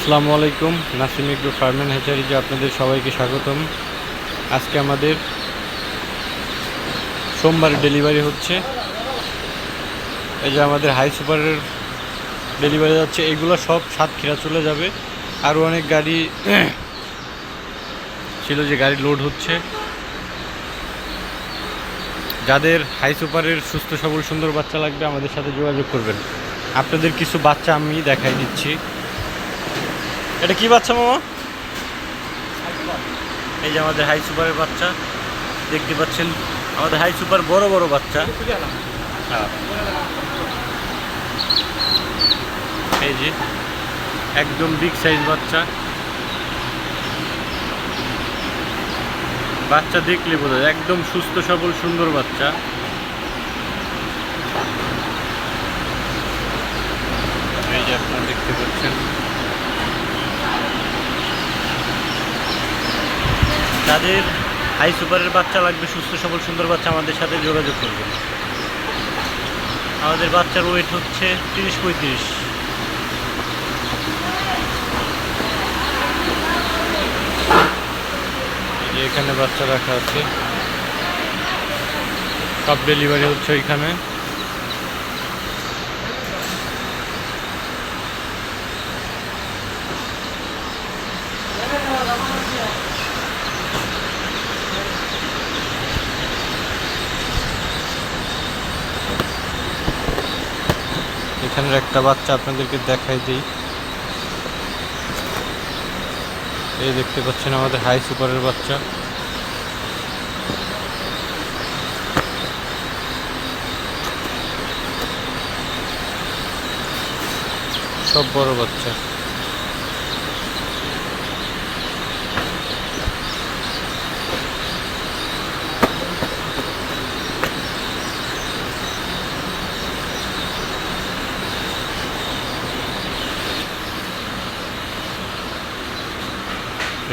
আসসালামু আলাইকুম। Nasim agro farm and হ্যাচারিজে আপনাদের সবাইকে স্বাগতম। আজকে আমাদের সোমবার ডেলিভারি হচ্ছে। এই যে আমাদের হাই সুপারের ডেলিভারি যাচ্ছে, এগুলো সব সাতক্ষীরা চলে যাবে। আরও অনেক গাড়ি ছিল যে গাড়ি লোড হচ্ছে। যাদের হাই সুপারের সুস্থ সবল সুন্দর বাচ্চা লাগবে আমাদের সাথে যোগাযোগ করবেন। আপনাদের কিছু বাচ্চা আমি দেখাই দিচ্ছি। এটা কি বাচ্চা মামা? এই যে আমাদের হাই সুপারের বাচ্চা দেখতে পাচ্ছেন। আমাদের হাই সুপার বড় বড় বাচ্চা। হ্যাঁ, এই যে একদম বিগ সাইজ বাচ্চা। বাচ্চা দেখলে বোঝা যায় একদম সুস্থ সবল সুন্দর বাচ্চা। এই যে আপনারা দেখতে পাচ্ছেন। যাদের হাই সুপারের বাচ্চা লাগবে সুস্থ সবল সুন্দর বাচ্চা আমাদের সাথে যোগাযোগ করবেন। আমাদের বাচ্চার ওয়েট হচ্ছে 30-35। এখানে বাচ্চা রাখা আছে, সব ডেলিভারি হচ্ছে ওইখানে। এখানের একটা বাচ্চা আপনাদেরকে দেখাই দিই। এই দেখতে পাচ্ছেন আমাদের হাই সুপারের বাচ্চা। সব বড় বাচ্চা।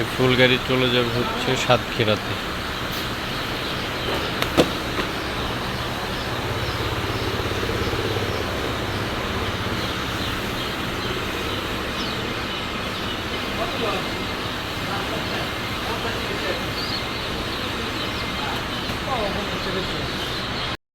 এই ফুল গাড়ি চলে যাবে হচ্ছে সাতক্ষীরাতে।